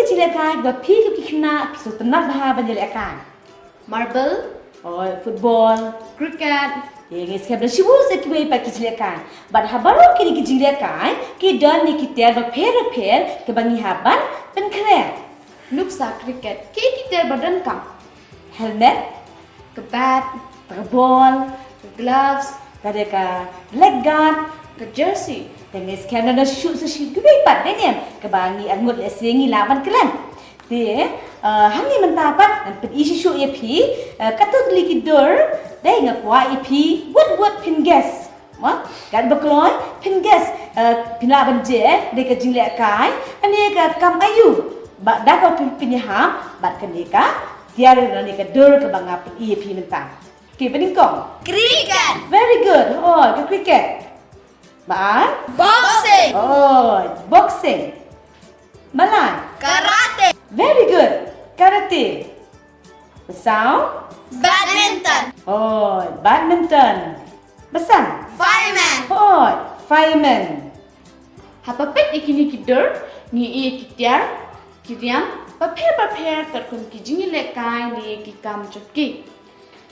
kecil ga pi ke kina pisu tenab bah banjali akan. Marble, Football, cricket, Yang sekarang bersyukur sekian pakai cilekan. Bad habaru kini kecilekan, ki dan ni kita berper ke bangi haban penkret. nuksa cricket, kita badan kam, Helmet, ke bat, ball, ke gloves, kada ka leg guard. ke jersey, Dengan sekarang dah shoot sesuatu lebih pat ni ke bangi angut lesengi lawan kelan. Dia hangi mentapat dan isi shoot ya pi katut liki dor dai ngakwa ipi buat pingas. Kan berkeloy pingas pina banje de ka jingle kai ane ka kam ayu. Ba da ka pinyaham bat kan ka tiar ni ka dor ke banga ipi mentang. Ki peningkong. Cricket. Very good. Oh, ke cricket. Baan? Boxing. Oh, boxing. Malay. Karate. Very good. Karate. Besar. Badminton. Oh, badminton. Besar. Fireman. Oh, fireman. hapapet ikini kidur, ni kitiar, kiriam, paper terkun kijingi lekai ni kikam chopki.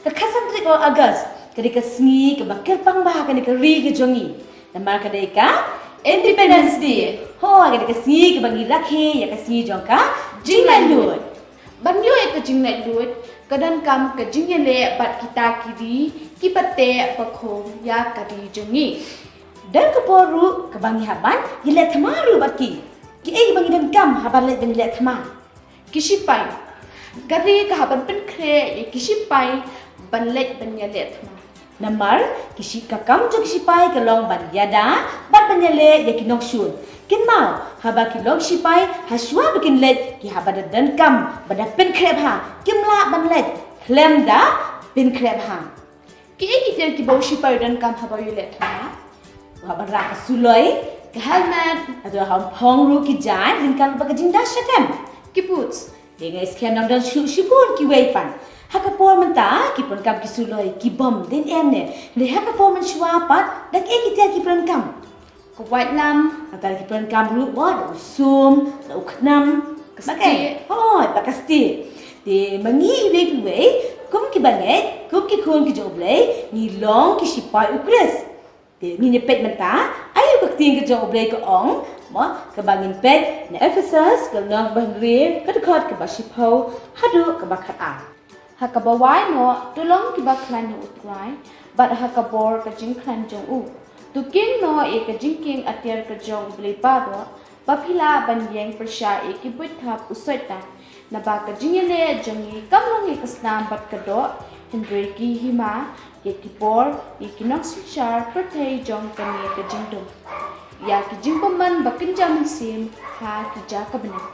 Kekasan trik o Agas. Kadika sengi ke bakil pangbah kadika ri ke jongi. Nama kadika Independence Day. Oh, kadika sengi ke bagi laki ya ke sengi jongka jinglai lut. Banyo ke jinglai duit, kadan kam ke jingi le bat kita kiri, kipate pakhom ya kadi jongi. Dan ke poru ke bangi haban yilet tamaru baki. Ki ai bangi dan kam haban let bangi let tamar. Kisipai, gari ke haban penkre, kisipai, banlet banyalet ma. Namar kisi kakam jo kisi pai ke long ban yada bat banyale ya kinok shun. Kin mau haba ki long sipai haswa bikin let ki haba dan kam bada pen krep ha kimla ban let klem da pen krep ha. Ki kita ki bau sipai dan kam haba yulet ma. Haba ra suloi Ke helmet, atau ham pong ru ki jan rinkan baka jinda shatem. ki boots, Dengan sekian nam dan syukur ki weipan. Hakapor menta ki pun kam ki suloi ki bom den ene. Le hakapor men swapat dak e ki tia ki pun kam. ke white lam, Atau ki pun kam ru bo da usum da uknam. Kasti. Oh, pakasti. Di mengi we kum ki banget, kum ki kun ki joblay, ni long ki sipai ukres. Di ni pet menta, ayo ka ting ki joblay ko ong, mo ka bangin pet na Ephesus ka long bahri ka dekat ke basipau, hadu ka bakat a. hakabawai no, tulong ki ba klan no utrai, but hakabor ka jing klan jong u. Tuking no ka jingking atiar ka jong blipa do, bapila banyeng persya ki buithap usoita. Na ba ka jingele jongi kamlong kasnam bat ka do, Hendry ki hima, ki por, ki noksishar pertay jong kani ka jingdom. Ya ki jingpaman bakin jamin sim, ha ki jakabanan.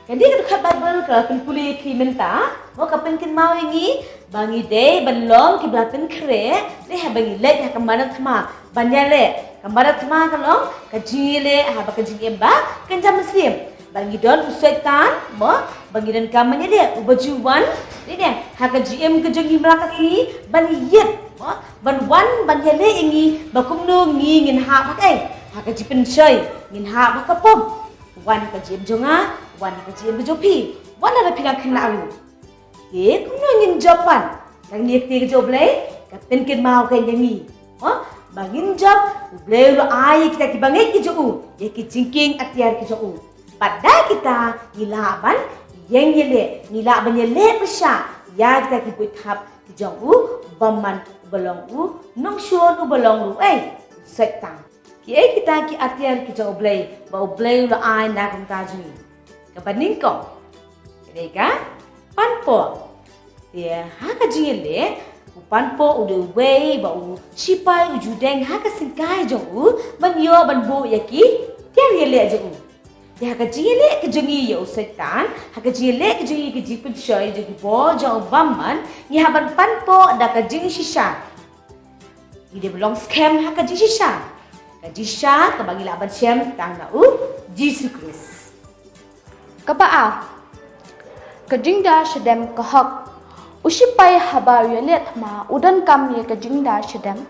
Jadi ka dekat Bible ka penpuli ki menta, mo ka penkin mau ingi bangi day balom ki blaten kre, le ha bangi let ha kamana thma, banyale kamana thma ka long ka jile ha ba ka jingem ba kan jam sim. Bangi don usaitan mo bangi dan kamanya dia ubajuan ni dia ha ka gm ka jongi melakasi bani yet mo ban wan banyale ingi bakumno ngi ngin ha ba kai ha ka jipen shoy ngin ha ba ka pom wan ka jim jonga wan ka jim jopi wan ada pilang kena lu ye kumno ngin jopan kang ni ti ka joblay ka penkin mau ka nyangi ho bangin job ublay lo ai kita ki bangai ki jo ye ki jingking atiar ki jo pada kita nilaban yang yele nilaban yele pesha ya kita ki buithap ki jo baman belong nong shon belong sektang ki kita ki atiar ki jo blay ba blay lo ai na kum tajmi kabaning ko Kega panpo dia haka jingele panpo udah way ba sipai ujudeng haka singkai jo ban yo ban bo yaki tiar yele jo dia haka jingele ke jongi yo setan haka jingele ke jongi ke jipun shoy jo bo jo baman ni haban panpo da ka jing shisha ide belong scam haka jing shisha ka jisha ka bagi laban syam tang na Jesus Christ Kapaa, kajingda shadem kahak, usipai haba yulet ma udan kam ye kajingda shadem,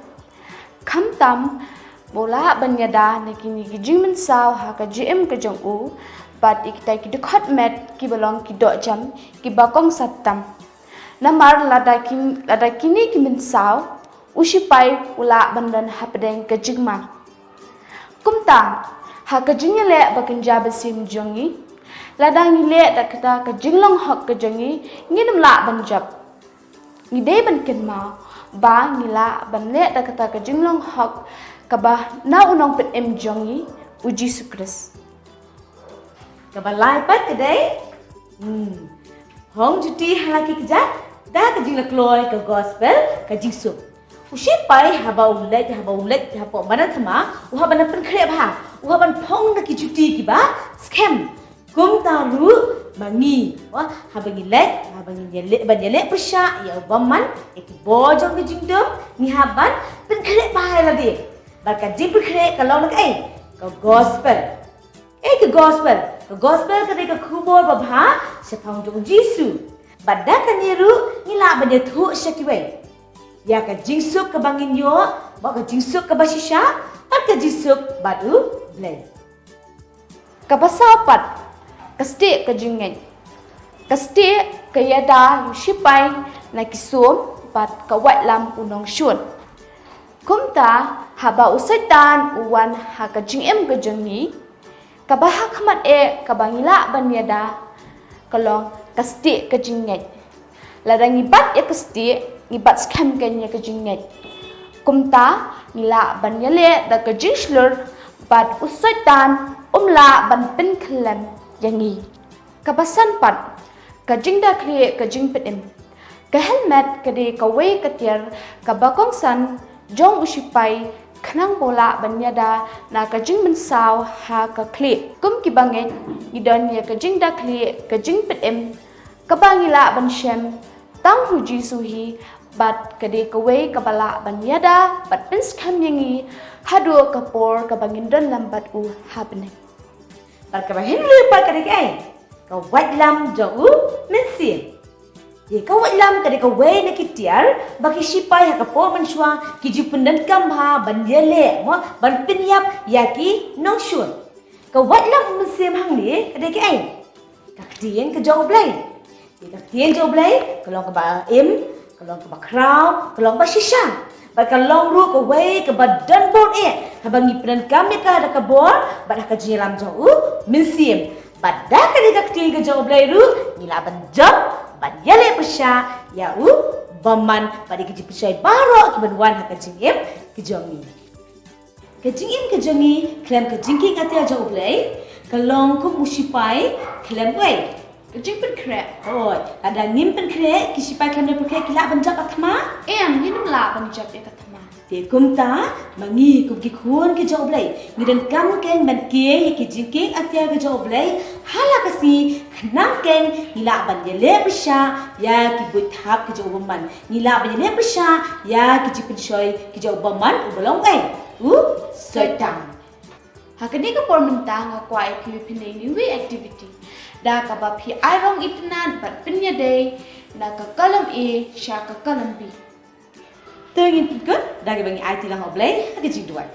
kam tam bola banyada nekini gijing mensaw ha kajim kajong u, but ikitai ki dukhat met ki balong ki do jam ki bakong satam namar lada kini ki min saw usipai ula bandan hapdeng ke jingma kumta ha ke jingle bakinja besim jongi ladang ile dakata ke jinglong hok ke jongi nginam la banjab ngidei ban kenma ba ngila ban le dakata ke jinglong hok kabah na unong pet em jongi uji sukres kabalai pat kedai hong juti halaki kejat dah kejing lakloi ke gospel ke jisuk usipai haba ulet haba mana thama uhaban pen khrep ha uhaban phong na ki juti ki ba scam kum taru mangi wa habangi yele ban yele persya ya baman ek bojong ke jingdom ni haban pen khrep ba la de ba ka jing pen khrep kalau nak ke gospel ke gospel ka de ka khubor ba bha sepang jong jisu badda ka niru ngila ban ye thu shakiwe ya ka jingsuk ka bangin yo ba ka jingsuk ka basisha at ka jingsuk badu blend kapasapat kaste ka jingen kaste ka yada yusipai na kisum pat ka watlam unong shun kumta haba usaitan uwan ha ka jingem ka jengni kabahak khamat kabangila ban yada kalong kaste ka jingen ladang ibat ya kaste ibat scam kanya ka jingnet kumta nila ban yale da ka jingslur bat usaitan umla ban pen khlem yangi kabasan pat ka jingda khre ka jingpetem ka helmet ka de ka we ka tiar ka bakong san jong usipai khnang bola ban yada na ka jing men saw ha ka khle kum ki bangen idon ya ka jingda khre ka jingpetem ka bangila ban shem tang huji suhi bat kade kawe kabala banyada bat pins kam yangi hadu kapor kabangindon lambat u habne par ka hinlu par ka de kai ka watlam jo u mensi ye ka watlam ka de ka we na kitiar baki sipai ha ka po manswa ki jupundan kam ha banjele mo ban pinyap yaki no shun ka watlam mensim hang ni ka de kai ka tien ka jo blai ka tien jo blai kalau ka ba kalau ke bakrau, kalau ke shisha, kalau ru ke way ke badan bor habangi peran kami ka ada ke bor, badah ke jiram jauh, minsim, badah ke dekat ting ke jauh belairu, nila banjam, badjale pesha, ya baman pada ke jipusai baro ke banwan hak jingim ke jongi. Ke jongi, klem ke jingking atia jauh belai, kalau ke musipai, klem way. jing pen kre Oh, ada nyimpen kre, kisipai kena pakai kilap banjak atma. nginam la banjab ya katama Te kumta, mangi kum ki khun ke jauh belai. Ngidan kam keng ban ke ki jingking atia ke jauh belai. Hala kasi khnam keng ngila ban yele besha ya ki buit hap ke jauh baman. Ngila ban yele besha ya ki jipen shoy ke jauh baman ubalong kai. Soitang. hakani ka por minta nga kwai ki pinai ni we activity da ka ba phi irong itna bat pinya day na ka kalam e sha ka kalam b Tengin pikir, dah kebangi IT lang oblay, agak jing duai.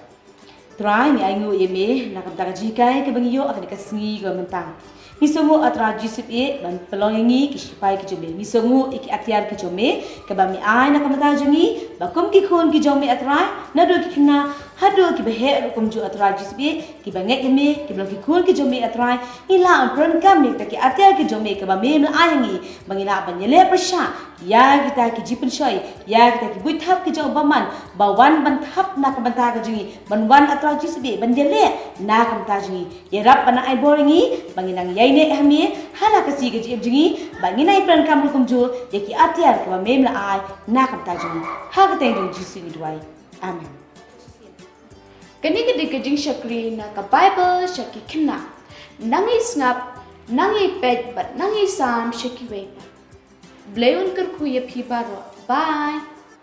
Try ni aingu eme, nak kebentar jikai kebangi yo akan dikasih ke mentang. Misungu atra jisip ban pelongi kisipai ke jome. Misungu iki atiar ke jome, kebami ai nak kebentar jengi, bakum ki khun ki jome atra, nado ki kena, hado ki behe rukum ju atra jisip ki bangek eme, ki belong ki khun ki jome atra, ila pran kami taki atiar ke jome kebami mel ayangi, bangila banyele persya, ya kita ki jipen shoy, ya kita ki buithap ki jauh baman, bawan banthap nak kebentar ke jengi, banwan atra jisip banjele nak kebentar jengi. Ya rap bana ai boringi, banginang yai ne hami hala kasi ke jib jengi banginai pran kam rukum ju yaki atiar ke mem la ai na kam ta jengi ha ka teng jong jisu ni duai amen kani ke dik jing shakri na ka bible shaki khna nangi snap nangi pet but nangi sam shaki we bleun kar khu ye phi baro bye